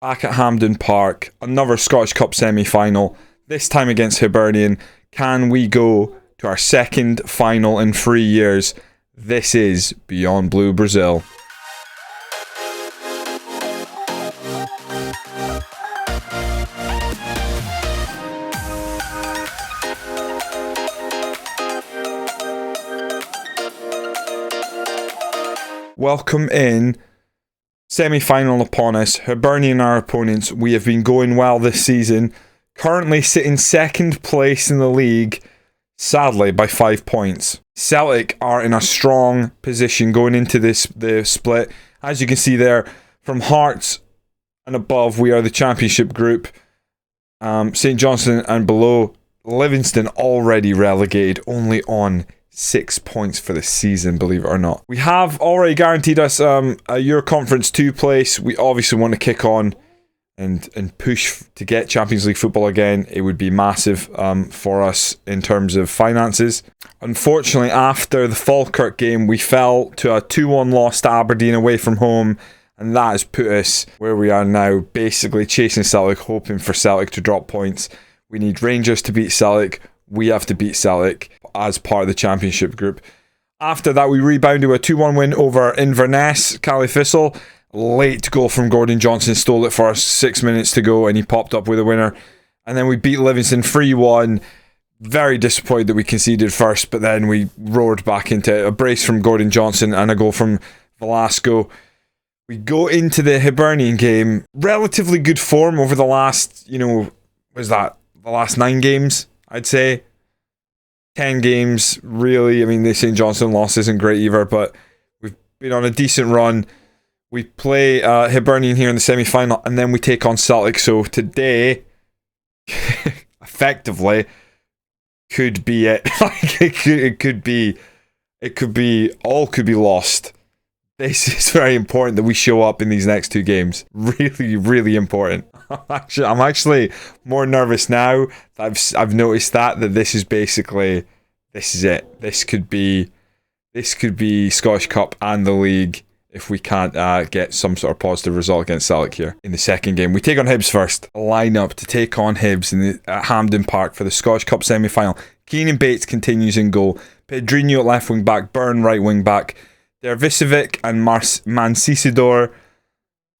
back at Hampden Park, another Scottish Cup semi-final, this time against Hibernian. Can we go to our second final in 3 years? This is Beyond Blue Brazil. Welcome in. Semi-final upon us. Hibernian our opponents. We have been going well this season. Currently sitting second place in the league, sadly by 5 points. Celtic are in a strong position going into the split. As you can see there, from Hearts and above, we are the championship group. St Johnstone and below, Livingston already relegated, only on 6 points for the season, believe it or not. We have already guaranteed us a Euro Conference 2 place. We obviously want to kick on and push to get Champions League football again. It would be massive for us in terms of finances. Unfortunately, after the Falkirk game, we fell to a 2-1 loss to Aberdeen away from home, and that has put us where we are now, basically chasing Celtic, hoping for Celtic to drop points. We need Rangers to beat Celtic. We have to beat Celtic as part of the championship group. After that, we rebounded with a 2-1 win over Inverness. Cally Thistle, late goal from Gordon Johnson, stole it for us 6 minutes to go, and he popped up with a winner. And then we beat Livingston 3-1. Very disappointed that we conceded first, but then we roared back into a brace from Gordon Johnson and a goal from Velasco. We go into the Hibernian game, relatively good form over the last, the last 9 games, I'd say. 10 games, really. I mean, the St Johnstone loss isn't great either, but we've been on a decent run. We play Hibernian here in the semi-final, and then we take on Celtic. So today, effectively, could be it. It could be all could be lost. This is very important that we show up in these next 2 games. Really, really important. I'm actually more nervous now. I've noticed that this is basically, this is it. This could be Scottish Cup and the league if we can't get some sort of positive result against Celtic here in the second game. We take on Hibs first. A line-up to take on Hibs at Hampden Park for the Scottish Cup semi-final. Keenan Bates continues in goal. Pedrinho at left wing back. Byrne right wing back. Dervisevic and Mancisidor.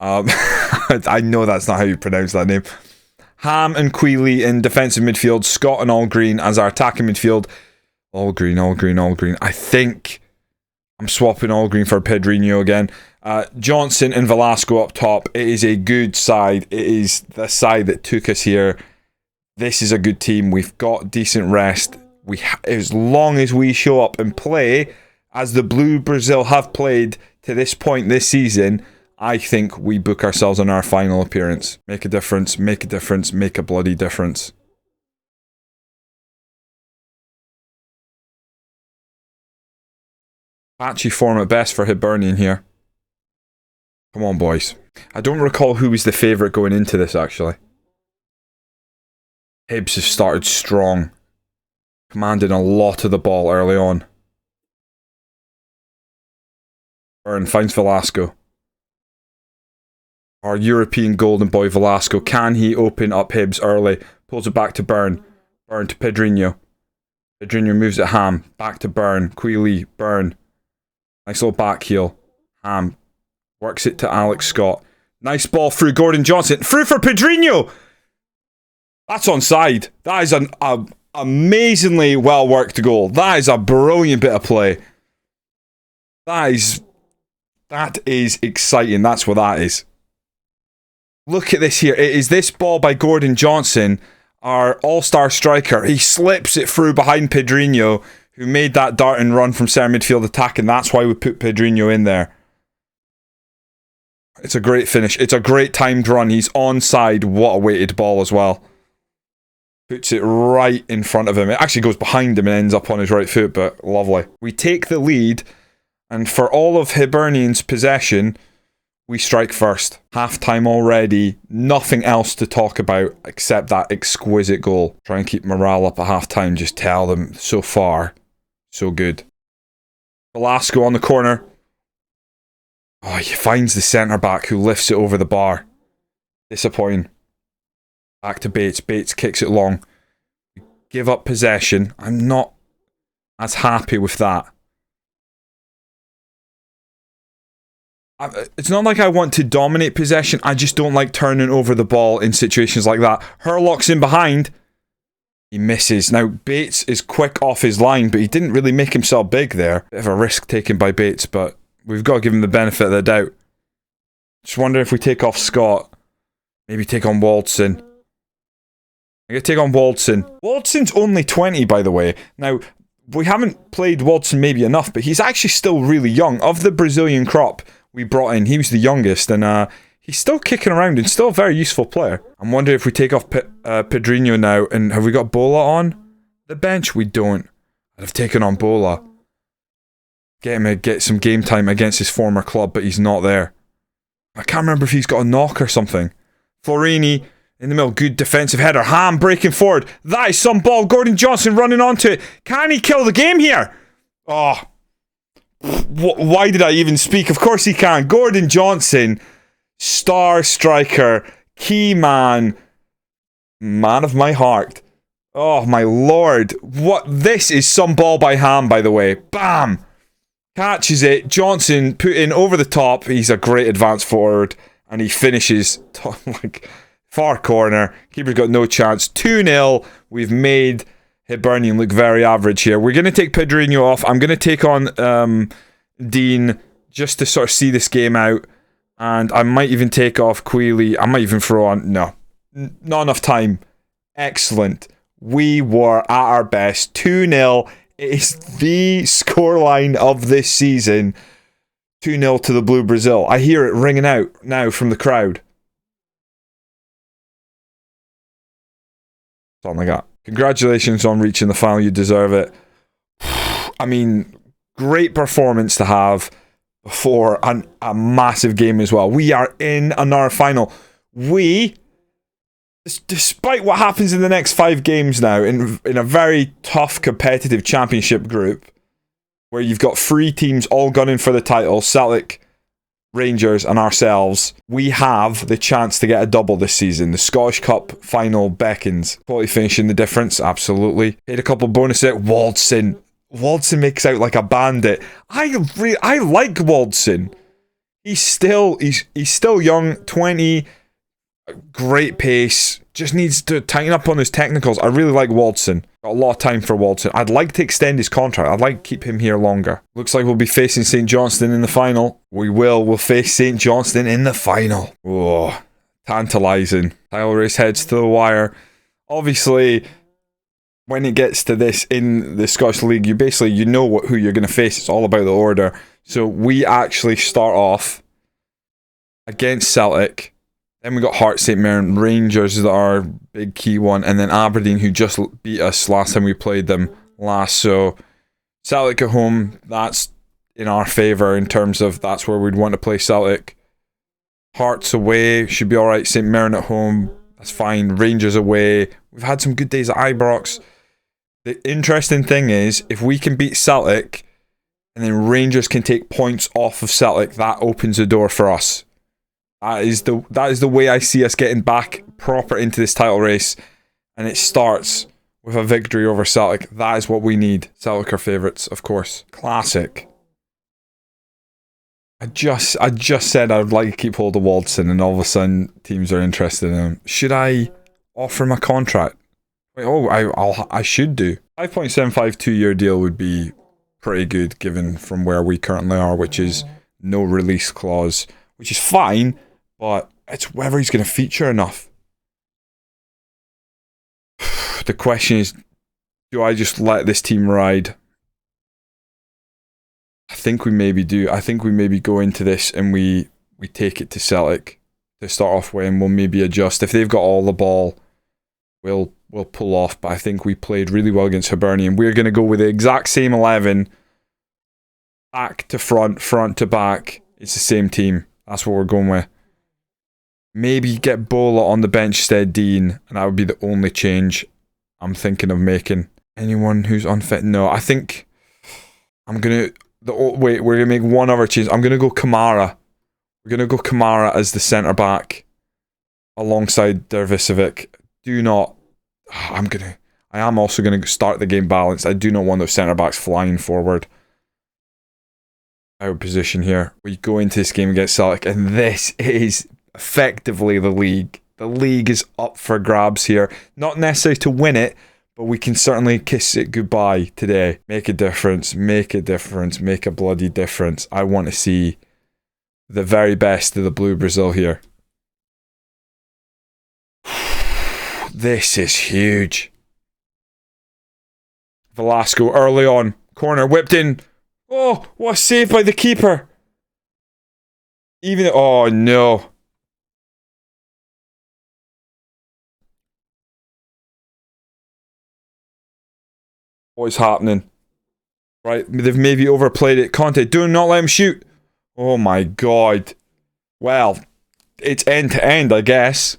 I know that's not how you pronounce that name. Ham and Queeley in defensive midfield. Scott and All Green as our attacking midfield. All green. I think I'm swapping All Green for Pedrinho again. Johnson and Velasco up top. It is a good side. It is the side that took us here. This is a good team. We've got decent rest. As long as we show up and play as the Blue Brazil have played to this point this season, I think we book ourselves on our final appearance. Make a difference, make a bloody difference. Patchy form at best for Hibernian here. Come on, boys. I don't recall who was the favourite going into this, actually. Hibs have started strong, commanding a lot of the ball early on. Byrne finds Velasco. Our European golden boy Velasco. Can he open up Hibs early? Pulls it back to Byrne. Byrne to Pedrinho. Pedrinho moves it Ham. Back to Byrne. Queeley. Byrne. Nice little back heel. Ham works it to Alex Scott. Nice ball through Gordon Johnson. Through for Pedrinho! That's onside. That is an amazingly well worked goal. That is a brilliant bit of play. That is exciting. That's what that is. Look at this here. It is this ball by Gordon Johnson, our all-star striker. He slips it through behind Pedrinho, who made that dart and run from centre midfield attack, and that's why we put Pedrinho in there. It's a great finish. It's a great timed run. He's onside. What a weighted ball as well. Puts it right in front of him. It actually goes behind him and ends up on his right foot, but lovely. We take the lead, and for all of Hibernian's possession, we strike first. Half-time already. Nothing else to talk about except that exquisite goal. Try and keep morale up at half-time. Just tell them, so far, so good. Velasco on the corner. Oh, he finds the centre-back who lifts it over the bar. Disappointing. Back to Bates. Bates kicks it long. Give up possession. I'm not as happy with that. It's not like I want to dominate possession. I just don't like turning over the ball in situations like that. Hurlock's in behind. He misses. Now, Bates is quick off his line, but he didn't really make himself big there. Bit of a risk taken by Bates, but we've got to give him the benefit of the doubt. Just wondering if we take off Scott. Maybe take on Waldson. I'm going to take on Waldson. Waldson's only 20, by the way. Now, we haven't played Waldson maybe enough, but he's actually still really young. Of the Brazilian crop we brought in, he was the youngest, and he's still kicking around and still a very useful player. I'm wondering if we take off Pedrinho now, and have we got Bola on the bench? We don't. I'd have taken on Bola. Get him to get some game time against his former club, but he's not there. I can't remember if he's got a knock or something. Florini in the middle, good defensive header. Ham breaking forward. That is some ball. Gordon Johnson running onto it. Can he kill the game here? Oh, why did I even speak? Of course he can. Gordon Johnson, star striker, key man, man of my heart. Oh my lord. What? This is some ball by Ham, by the way. Bam! Catches it. Johnson put in over the top. He's a great advance forward. And he finishes like far corner. Keeper's got no chance. 2-0. We've made Hibernian look very average here. We're going to take Pedrinho off. I'm going to take on Dean just to sort of see this game out. And I might even take off Quealy. I might even throw on... No. Not enough time. Excellent. We were at our best. 2-0. It is the scoreline of this season. 2-0 to the Blue Brazil. I hear it ringing out now from the crowd. Something like that. Congratulations on reaching the final. You deserve it. I mean, great performance to have before a massive game as well. We are in another final. We, despite what happens in the next 5 games now, in a very tough competitive championship group, where you've got 3 teams all gunning for the title, Celtic, Rangers and ourselves, we have the chance to get a double this season. The Scottish Cup final beckons. Quality finishing the difference, absolutely. Paid a couple bonus it. Waldson makes out like a bandit. I like Waldson. He's still young, 20, great pace. Just needs to tighten up on his technicals. I really like Waldson. Got a lot of time for Waldson. I'd like to extend his contract. I'd like to keep him here longer. Looks like we'll be facing St. Johnstone in the final. We will. We'll face St. Johnstone in the final. Oh, tantalising. Title race heads to the wire. Obviously, when it gets to this in the Scottish League, you know who you're going to face. It's all about the order. So we actually start off against Celtic. Then we got Hearts, St. Mirren, Rangers is our big key one, and then Aberdeen, who just beat us last time we played them last. So Celtic at home, that's in our favour in terms of that's where we'd want to play Celtic. Hearts away, should be alright. St. Mirren at home, that's fine. Rangers away. We've had some good days at Ibrox. The interesting thing is, if we can beat Celtic, and then Rangers can take points off of Celtic, that opens the door for us. That is the way I see us getting back proper into this title race, and it starts with a victory over Celtic. That is what we need. Celtic are favourites, of course. Classic. I just said I'd like to keep hold of Waldson, and all of a sudden teams are interested in him. Should I offer him a contract? Wait, I should do. 5.75 2-year deal would be pretty good, given from where we currently are, which is no release clause, which is fine. But it's whether he's going to feature enough. The question is, do I just let this team ride? I think we maybe do. I think we maybe go into this and we take it to Celtic to start off with, and we'll maybe adjust. If they've got all the ball, we'll pull off. But I think we played really well against Hibernian. We're going to go with the exact same 11. Back to front, front to back. It's the same team. That's what we're going with. Maybe get Bola on the bench instead, Dean, and that would be the only change I'm thinking of making. Anyone who's unfit? No, I think I'm gonna. We're gonna make one other change. I'm gonna go Kamara. We're gonna go Kamara as the centre back. alongside Dervisevic. I am also going to start the game balanced. I do not want those centre-backs flying forward. Out of position here. We go into this game against Celtic, and this is effectively the league. The league is up for grabs here. Not necessarily to win it, but we can certainly kiss it goodbye today. Make a difference. Make a difference. Make a bloody difference. I want to see the very best of the Blue Brazil here. This is huge. Velasco early on. Corner whipped in. Oh, what a save by the keeper. Oh no. What's happening? Right, they've maybe overplayed it. Conte, do not let him shoot. Oh my god. Well, it's end to end, I guess.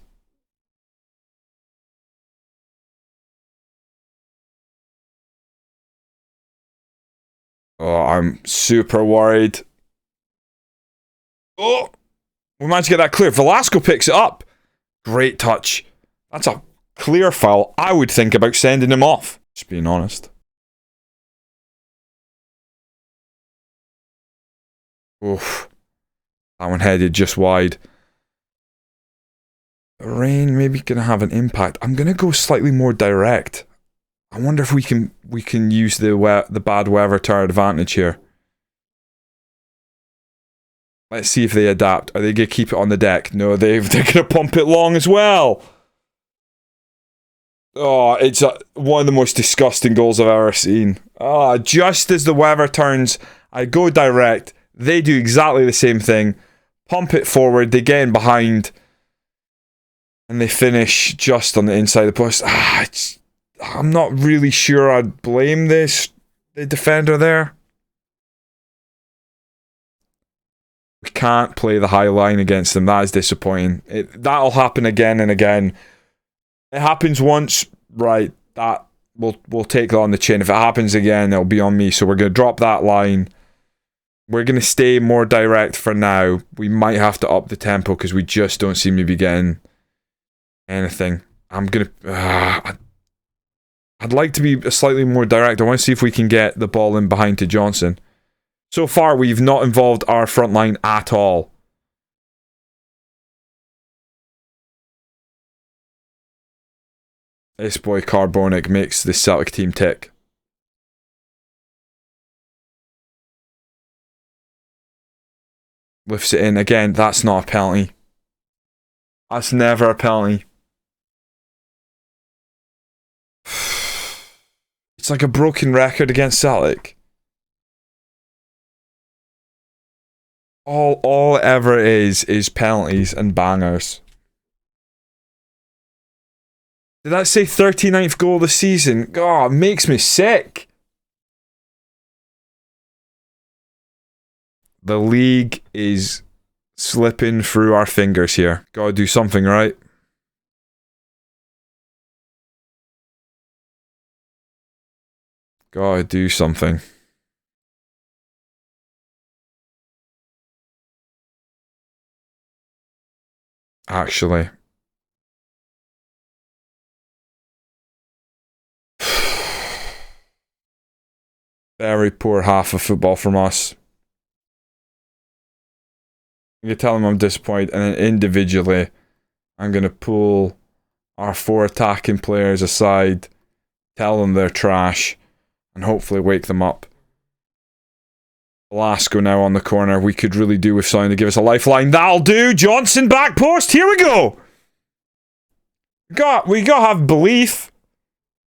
Oh, I'm super worried. Oh, we managed to get that clear. Velasco picks it up. Great touch. That's a clear foul. I would think about sending him off. Just being honest. Oof. That one headed just wide. The rain maybe going to have an impact. I'm going to go slightly more direct. I wonder if we can use the bad weather to our advantage here. Let's see if they adapt. Are they going to keep it on the deck? No, they're going to pump it long as well. Oh, it's one of the most disgusting goals I've ever seen. Oh, just as the weather turns, I go direct. They do exactly the same thing. Pump it forward. They get in behind. And they finish just on the inside of the post. I'm not really sure I'd blame the defender there. We can't play the high line against them. That is disappointing. That'll happen again and again. It happens once, right? That we'll take that on the chin. If it happens again, it'll be on me. So we're going to drop that line. We're going to stay more direct for now. We might have to up the tempo because we just don't seem to be getting anything. I'm going to... I'd like to be slightly more direct. I want to see if we can get the ball in behind to Johnson. So far, we've not involved our front line at all. This boy Carbonic makes the Celtic team tick. Lifts it in. Again, that's not a penalty. That's never a penalty. It's like a broken record against Celtic. All it ever is penalties and bangers. Did that say 39th goal of the season? God, it makes me sick. The league is slipping through our fingers here. Gotta do something, right? Gotta do something. Actually. Very poor half of football from us. You tell them I'm disappointed, and then individually, I'm going to pull our 4 attacking players aside, tell them they're trash, and hopefully wake them up. Velasco now on the corner. We could really do with something to give us a lifeline. That'll do. Johnson back post. Here we go. We got to have belief.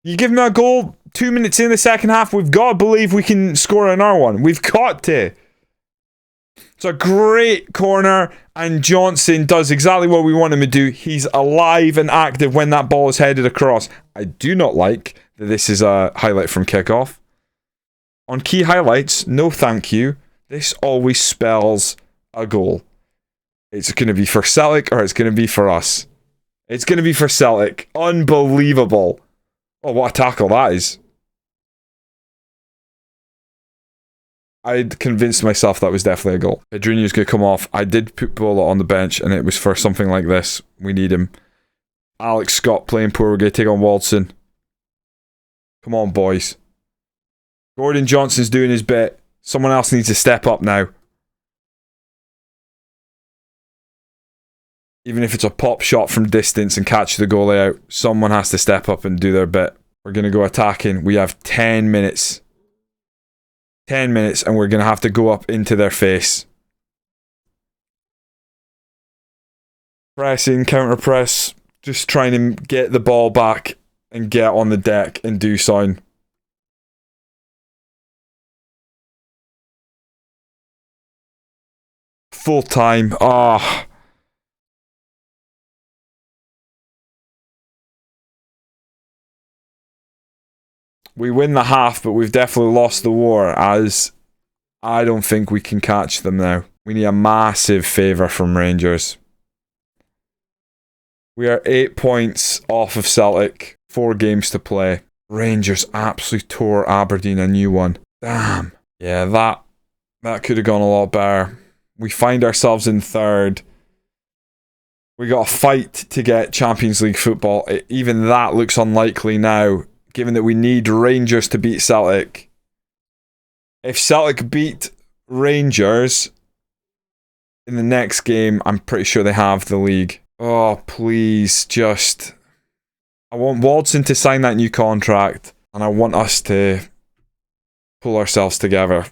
You give me a goal 2 minutes in the second half, we've got to believe we can score another one. We've got to. It's a great corner, and Johnson does exactly what we want him to do. He's alive and active when that ball is headed across. I do not like that this is a highlight from kickoff. On key highlights, no thank you. This always spells a goal. It's going to be for Celtic or it's going to be for us. It's going to be for Celtic. Unbelievable. Oh, what a tackle that is. I'd convinced myself that was definitely a goal. Pedrinho's going to come off. I did put Bola on the bench, and it was for something like this. We need him. Alex Scott playing poor. We're going to take on Waldson. Come on, boys. Gordon Johnson's doing his bit. Someone else needs to step up now. Even if it's a pop shot from distance and catch the goalie out, someone has to step up and do their bit. We're going to go attacking. We have 10 minutes. 10 minutes, and we're going to have to go up into their face. Pressing, counter press. Just trying to get the ball back and get on the deck and do something. Full time. Ah. We win the half, but we've definitely lost the war, as I don't think we can catch them now. We need a massive favour from Rangers. We are 8 points off of Celtic. 4 games to play. Rangers absolutely tore Aberdeen a new one. Damn. Yeah, that could have gone a lot better. We find ourselves in 3rd. We got a fight to get Champions League football. Even that looks unlikely now, given that we need Rangers to beat Celtic. If Celtic beat Rangers in the next game, I'm pretty sure they have the league. Oh, please, just... I want Waldson to sign that new contract, and I want us to pull ourselves together.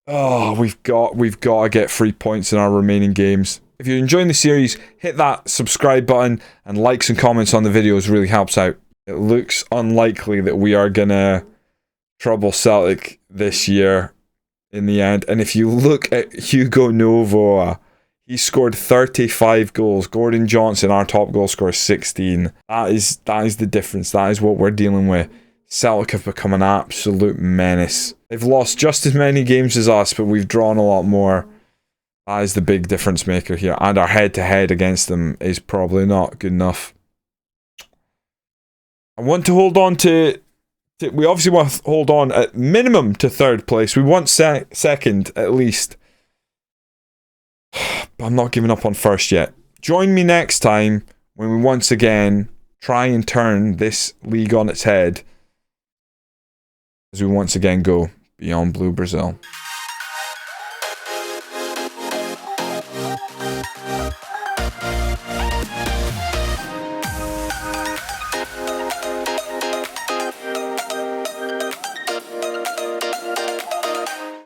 Oh, we've got to get 3 points in our remaining games. If you're enjoying the series, hit that subscribe button, and likes and comments on the videos really helps out. It looks unlikely that we are going to trouble Celtic this year in the end. And if you look at Hugo Novoa, he scored 35 goals. Gordon Johnson, our top goal scorer, 16. That is the difference. That is what we're dealing with. Celtic have become an absolute menace. They've lost just as many games as us, but we've drawn a lot more. That is the big difference maker here. And our head-to-head against them is probably not good enough. I want to hold on to we obviously want to hold on at minimum to 3rd place. We want second at least. But I'm not giving up on 1st yet. Join me next time when we once again try and turn this league on its head, as we once again go beyond Blue Brazil.